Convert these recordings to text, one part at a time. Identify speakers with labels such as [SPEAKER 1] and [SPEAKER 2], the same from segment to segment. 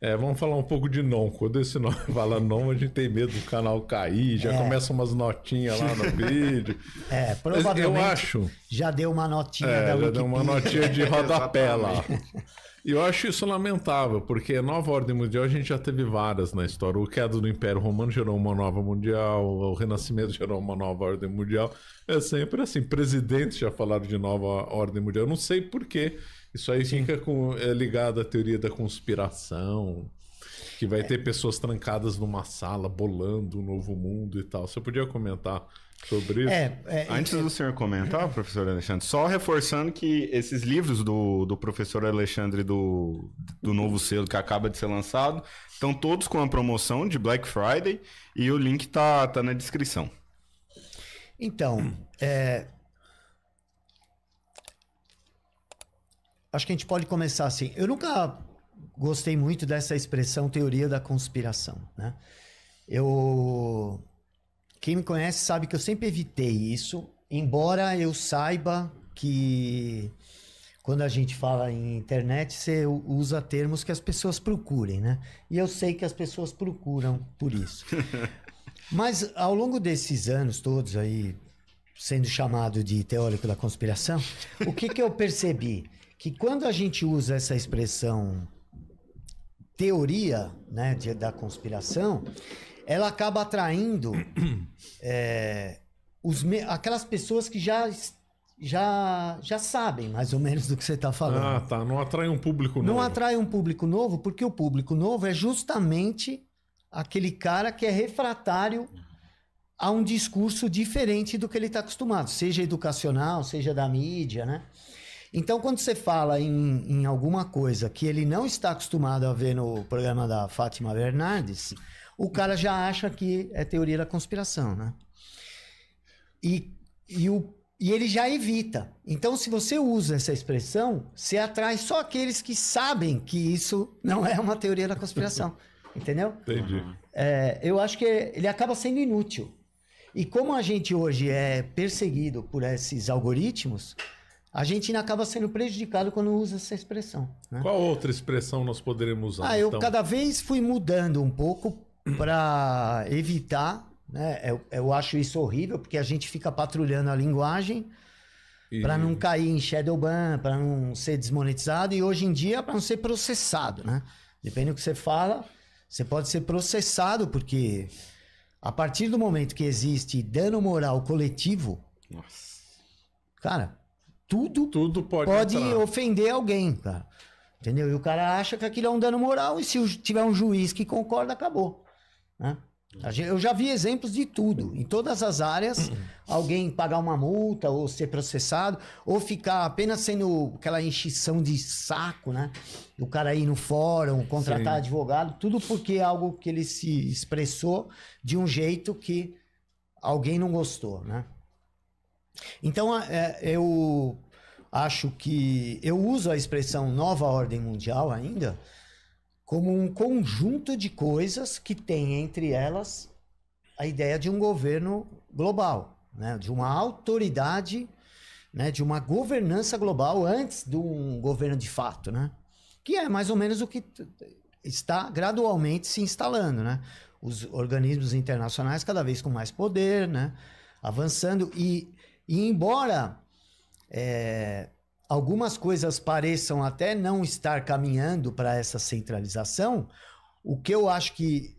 [SPEAKER 1] Vamos falar um pouco de NOM. Quando esse nome fala NOM, a gente tem medo do canal cair, já começam umas notinhas lá no vídeo.
[SPEAKER 2] Provavelmente
[SPEAKER 1] eu acho,
[SPEAKER 2] já deu uma notinha da
[SPEAKER 1] já
[SPEAKER 2] Wikipedia.
[SPEAKER 1] deu uma notinha de rodapé lá. E eu acho isso lamentável, porque a nova ordem mundial a gente já teve várias na história. O queda do Império Romano gerou uma nova mundial, o Renascimento gerou uma nova ordem mundial. É sempre assim, presidentes já falaram de nova ordem mundial. Eu não sei porquê. Isso aí fica ligado à teoria da conspiração, que vai ter pessoas trancadas numa sala, bolando um novo mundo e tal. Você podia comentar sobre isso?
[SPEAKER 3] Antes do senhor comentar, professor Alexandre, só reforçando que esses livros do professor Alexandre do novo selo que acaba de ser lançado, estão todos com a promoção de Black Friday e o link tá na descrição.
[SPEAKER 2] Então, acho que a gente pode começar assim. Eu nunca gostei muito dessa expressão teoria da conspiração, né? Quem me conhece sabe que eu sempre evitei isso, embora eu saiba que quando a gente fala em internet, você usa termos que as pessoas procurem, né? E eu sei que as pessoas procuram por isso. Mas ao longo desses anos todos aí, sendo chamado de teórico da conspiração, o que eu percebi? Que quando a gente usa essa expressão teoria, né, da conspiração, ela acaba atraindo aquelas pessoas que já sabem mais ou menos do que você está falando.
[SPEAKER 1] Ah, tá. Não atrai um público novo.
[SPEAKER 2] Não atrai um público novo, porque o público novo é justamente aquele cara que é refratário a um discurso diferente do que ele está acostumado, seja educacional, seja da mídia, né? Então, quando você fala em alguma coisa que ele não está acostumado a ver no programa da Fátima Bernardes, o cara já acha que é teoria da conspiração, né? E ele já evita. Então, se você usa essa expressão, você atrai só aqueles que sabem que isso não é uma teoria da conspiração. Entendeu?
[SPEAKER 1] Entendi.
[SPEAKER 2] Eu acho que ele acaba sendo inútil. E como a gente hoje é perseguido por esses algoritmos, a gente ainda acaba sendo prejudicado quando usa essa expressão, né?
[SPEAKER 1] Qual outra expressão nós poderíamos usar?
[SPEAKER 2] Eu cada vez fui mudando um pouco para evitar, né? Eu acho isso horrível, porque a gente fica patrulhando a linguagem para não cair em shadowban, para não ser desmonetizado, e hoje em dia para não ser processado, né? Depende do que você fala, você pode ser processado, porque a partir do momento que existe dano moral coletivo, cara, tudo pode ofender alguém, cara. Entendeu? E o cara acha que aquilo é um dano moral, e se tiver um juiz que concorda, acabou, né? Eu já vi exemplos de tudo. Em todas as áreas, alguém pagar uma multa, ou ser processado, ou ficar apenas sendo aquela enchição de saco, né? O cara ir no fórum, contratar advogado, tudo porque é algo que ele se expressou de um jeito que alguém não gostou, né? Então, eu acho que eu uso a expressão nova ordem mundial ainda como um conjunto de coisas que tem entre elas a ideia de um governo global, né? De uma autoridade, né? De uma governança global antes de um governo de fato, né? Que é mais ou menos o que está gradualmente se instalando, né? Os organismos internacionais cada vez com mais poder, né? Avançando e embora algumas coisas pareçam até não estar caminhando para essa centralização, o que eu acho que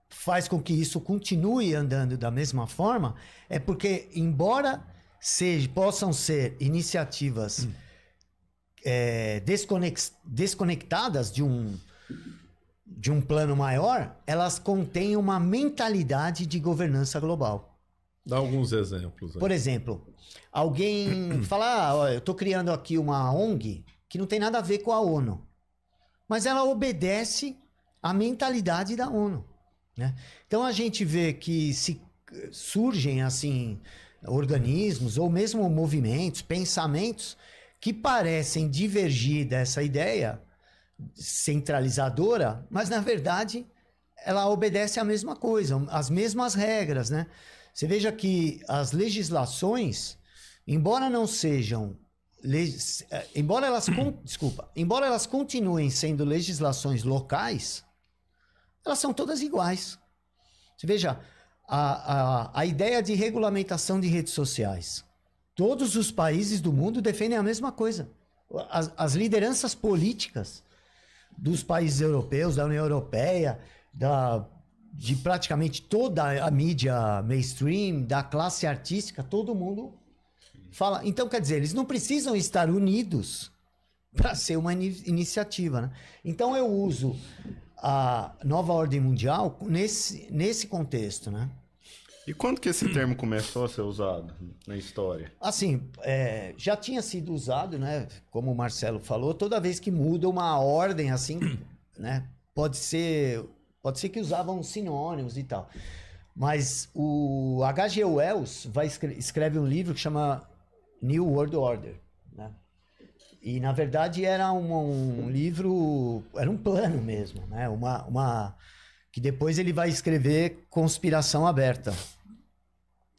[SPEAKER 2] faz com que isso continue andando da mesma forma é porque, embora possam ser iniciativas desconectadas de um plano maior, elas contêm uma mentalidade de governança global.
[SPEAKER 1] Dá alguns exemplos.
[SPEAKER 2] Por exemplo, alguém fala, eu estou criando aqui uma ONG que não tem nada a ver com a ONU, mas ela obedece à mentalidade da ONU, né? Então a gente vê que se surgem assim organismos ou mesmo movimentos, pensamentos que parecem divergir dessa ideia centralizadora, mas na verdade ela obedece à mesma coisa, às mesmas regras, né? Você veja que as legislações, embora não sejam embora elas continuem sendo legislações locais, elas são todas iguais. Você veja, a ideia de regulamentação de redes sociais. Todos os países do mundo defendem a mesma coisa. As lideranças políticas dos países europeus, da União Europeia, de praticamente toda a mídia mainstream, da classe artística, todo mundo fala. Então, quer dizer, eles não precisam estar unidos para ser uma iniciativa, né? Então, eu uso a nova ordem mundial nesse contexto, né?
[SPEAKER 3] E quando que esse termo começou a ser usado na história?
[SPEAKER 2] Assim, já tinha sido usado, né? Como o Marcelo falou, toda vez que muda uma ordem, assim, né? Pode ser que usavam sinônimos e tal. Mas o H.G. Wells escreve um livro que chama New World Order, né? E, na verdade, era um livro... Era um plano mesmo, né? Que depois ele vai escrever Conspiração Aberta,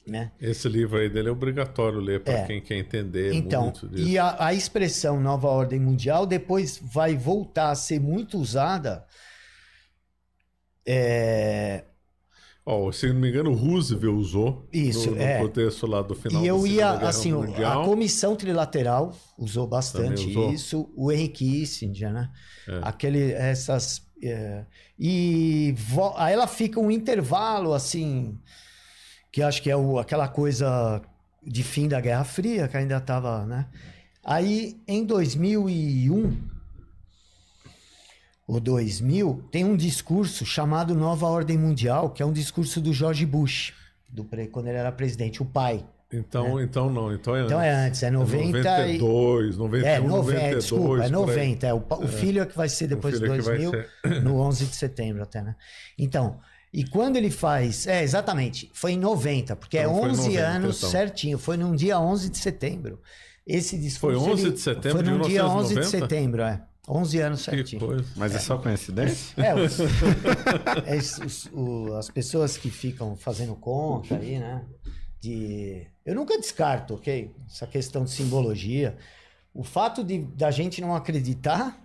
[SPEAKER 2] né?
[SPEAKER 1] Esse livro aí dele é obrigatório ler para quem quer entender muito disso.
[SPEAKER 2] E a expressão Nova Ordem Mundial depois vai voltar a ser muito usada...
[SPEAKER 1] se não me engano, o Roosevelt usou
[SPEAKER 2] isso,
[SPEAKER 1] no contexto lá do final
[SPEAKER 2] da
[SPEAKER 1] Segunda Guerra
[SPEAKER 2] assim,
[SPEAKER 1] Mundial.
[SPEAKER 2] A Comissão Trilateral usou bastante isso, o Henry Kissinger, né? Aí ela fica um intervalo, assim, que acho que é aquela coisa de fim da Guerra Fria, que ainda estava, né? Aí, em 2001... ou 2000, tem um discurso chamado Nova Ordem Mundial, que é um discurso do George Bush, quando ele era presidente, o pai.
[SPEAKER 1] Então é antes.
[SPEAKER 2] Então é antes, é
[SPEAKER 1] 92, 91, 92.
[SPEAKER 2] Desculpa, é 90. O filho é que vai ser depois de 2000, no 11 de setembro até, né? Então, e quando ele faz... exatamente, foi em 90, porque então, 11 anos certinho, foi num dia 11 de setembro. Esse discurso...
[SPEAKER 1] Foi 11 de setembro de 1990? Foi num dia 11 de setembro,
[SPEAKER 2] 11 anos certinho.
[SPEAKER 3] Mas é só coincidência?
[SPEAKER 2] As pessoas que ficam fazendo conta aí, né? Eu nunca descarto, ok? Essa questão de simbologia. O fato da gente não acreditar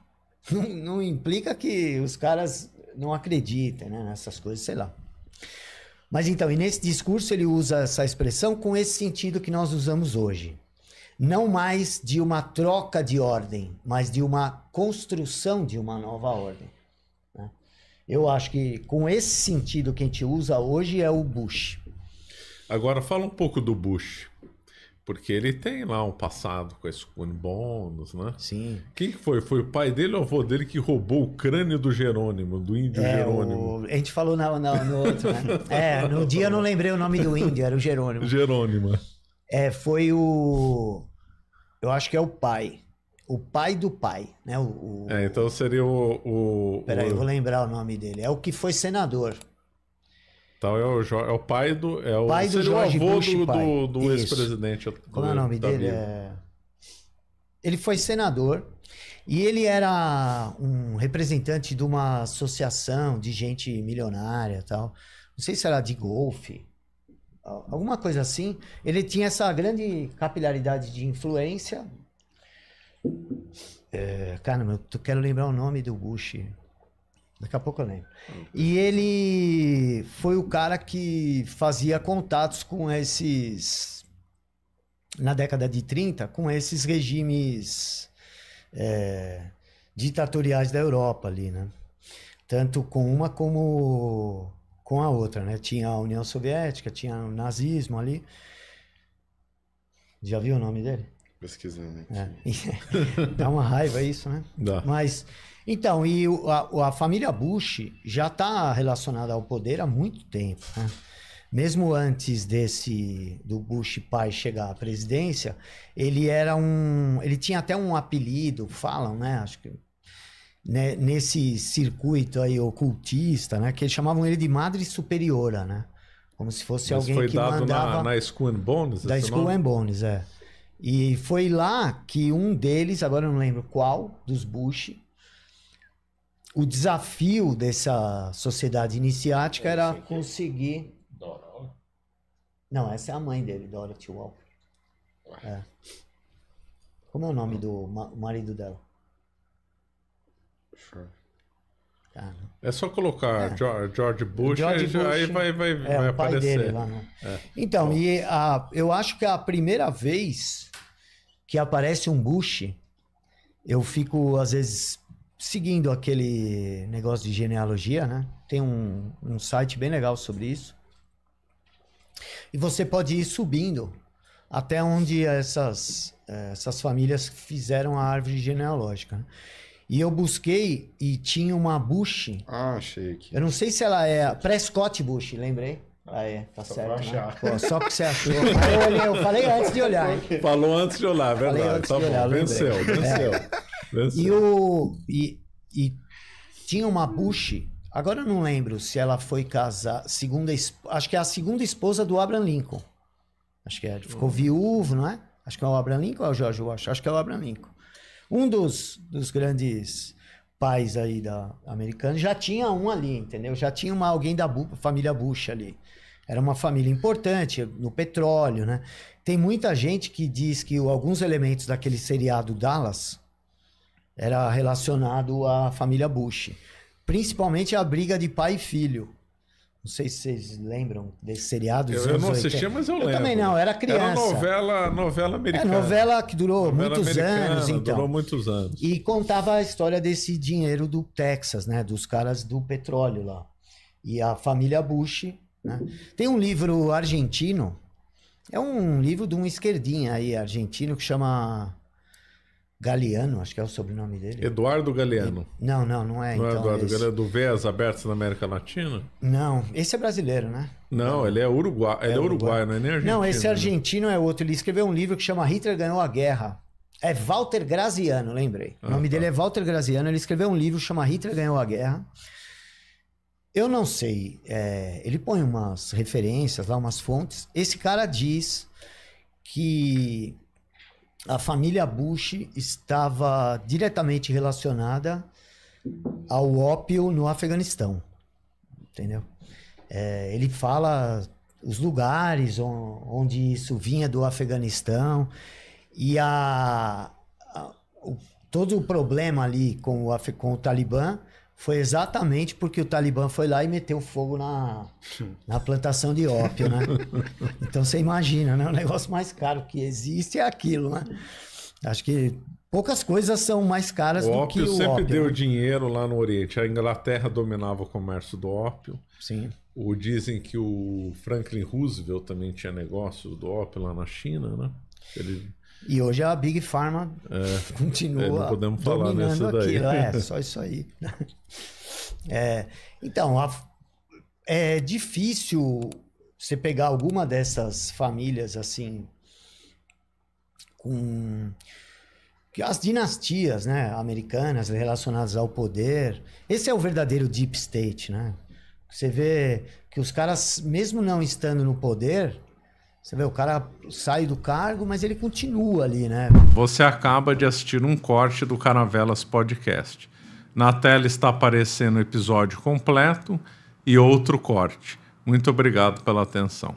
[SPEAKER 2] não implica que os caras não acreditem, né? Nessas coisas, sei lá. Mas então, e nesse discurso ele usa essa expressão com esse sentido que nós usamos hoje. Não mais de uma troca de ordem, mas de uma construção de uma nova ordem, né? Eu acho que com esse sentido que a gente usa hoje é o Bush.
[SPEAKER 1] Agora fala um pouco do Bush, porque ele tem lá um passado com a Skull and Bones, né?
[SPEAKER 2] Sim.
[SPEAKER 1] Quem que foi? Foi o pai dele ou o avô dele que roubou o crânio do Jerônimo, do índio Jerônimo?
[SPEAKER 2] A gente falou no outro, né? No dia eu não lembrei o nome do índio, era o Jerônimo.
[SPEAKER 1] Jerônimo.
[SPEAKER 2] Foi o... Eu acho que é o pai. O pai do pai, né?
[SPEAKER 1] Então seria
[SPEAKER 2] Peraí, eu vou lembrar o nome dele. É o que foi senador.
[SPEAKER 1] Então é o pai do...
[SPEAKER 2] pai do George Bush,
[SPEAKER 1] do ex-presidente.
[SPEAKER 2] Como é o nome dele? Ele foi senador e ele era um representante de uma associação de gente milionária e tal. Não sei se era de golfe. Alguma coisa assim. Ele tinha essa grande capilaridade de influência. Caramba, eu quero lembrar o nome do Bush. Daqui a pouco eu lembro. E ele foi o cara que fazia contatos com esses... Na década de 30, com esses regimes ditatoriais da Europa ali, né? Tanto com uma como... com a outra, né? Tinha a União Soviética, tinha o nazismo ali. Já viu o nome dele?
[SPEAKER 3] Pesquisando.
[SPEAKER 2] Dá uma raiva isso, né?
[SPEAKER 1] Dá.
[SPEAKER 2] Mas, então, e a família Bush já está relacionada ao poder há muito tempo, né? Mesmo antes do Bush pai chegar à presidência, ele tinha até um apelido, falam, né? Acho que né, nesse circuito aí ocultista, né, que eles chamavam ele de Madre Superiora, né? Como se fosse alguém que mandava...
[SPEAKER 1] foi dado na Skull and Bones?
[SPEAKER 2] Da Skull and Bones, E foi lá que um deles, agora eu não lembro qual, dos Bush, o desafio dessa sociedade iniciática era conseguir...
[SPEAKER 4] Dora.
[SPEAKER 2] Não, essa é a mãe dele, Dorothy Walker. Como é o nome do marido dela?
[SPEAKER 1] É só colocar George Bush, aí vai
[SPEAKER 2] o pai
[SPEAKER 1] aparecer.
[SPEAKER 2] Dele lá, né? Então, eu acho que é a primeira vez que aparece um Bush, eu fico, às vezes, seguindo aquele negócio de genealogia, né? Tem um site bem legal sobre isso. E você pode ir subindo até onde essas famílias fizeram a árvore genealógica, né? E eu busquei e tinha uma Bush.
[SPEAKER 3] Achei aqui.
[SPEAKER 2] Eu não sei se ela é Prescott Bush, lembrei. Tá só certo. Né? Pô, só porque você achou. Eu falei antes de olhar. Hein?
[SPEAKER 1] Falou antes de olhar, verdade. Tá bom, olhar, venceu.
[SPEAKER 2] E tinha uma Bush. Agora eu não lembro se ela foi casar. Acho que é a segunda esposa do Abraham Lincoln. Acho que ficou viúvo, não é? Acho que é o Abraham Lincoln ou é o George Washington? Acho que é o Abraham Lincoln. Um dos grandes pais aí americanos já tinha um ali, entendeu? Já tinha alguém da família Bush ali. Era uma família importante no petróleo, né? Tem muita gente que diz que alguns elementos daquele seriado Dallas era relacionado à família Bush. Principalmente a briga de pai e filho. Não sei se vocês lembram desse seriado.
[SPEAKER 1] Eu não assistia, mas eu lembro.
[SPEAKER 2] Eu também não, era criança.
[SPEAKER 1] Era novela americana.
[SPEAKER 2] Novela que durou muitos anos, então.
[SPEAKER 1] Durou muitos anos.
[SPEAKER 2] E contava a história desse dinheiro do Texas, né? Dos caras do petróleo lá. E a família Bush, né? Tem um livro argentino, é um livro de um esquerdinha aí, argentino, que chama Galeano, acho que é o sobrenome dele.
[SPEAKER 1] Eduardo Galeano.
[SPEAKER 2] Não é.
[SPEAKER 1] Não é
[SPEAKER 2] então,
[SPEAKER 1] Eduardo Galeano, do Veias Abertas na América Latina?
[SPEAKER 2] Não, esse é brasileiro, né?
[SPEAKER 1] Não, ele é uruguaio. Ele é uruguaio, não é nem argentino.
[SPEAKER 2] Não, esse argentino é outro. Ele escreveu um livro que chama Hitler Ganhou a Guerra. É Walter Graziano, lembrei. O nome dele é Walter Graziano. Ele escreveu um livro que chama Hitler Ganhou a Guerra. Eu não sei. Ele põe umas referências lá, umas fontes. Esse cara diz que a família Bush estava diretamente relacionada ao ópio no Afeganistão, entendeu? Ele fala os lugares onde isso vinha do Afeganistão e todo o problema ali com o Talibã foi exatamente porque o Talibã foi lá e meteu fogo na plantação de ópio, né? Então você imagina, né? O negócio mais caro que existe é aquilo, né? Acho que poucas coisas são mais caras do que o ópio.
[SPEAKER 1] O ópio sempre deu dinheiro lá no Oriente. A Inglaterra dominava o comércio do ópio.
[SPEAKER 2] Sim.
[SPEAKER 1] Dizem que o Franklin Roosevelt também tinha negócio do ópio lá na China, né?
[SPEAKER 2] E hoje a Big Pharma continua
[SPEAKER 1] não podemos falar
[SPEAKER 2] dominando
[SPEAKER 1] daí.
[SPEAKER 2] aquilo. Só isso aí. Então, é difícil você pegar alguma dessas famílias assim, com as dinastias, né, americanas relacionadas ao poder. Esse é o verdadeiro deep state, né? Você vê que os caras, mesmo não estando no poder, você vê, o cara sai do cargo, mas ele continua ali, né?
[SPEAKER 1] Você acaba de assistir um corte do Caravelas Podcast. Na tela está aparecendo o episódio completo e outro corte. Muito obrigado pela atenção.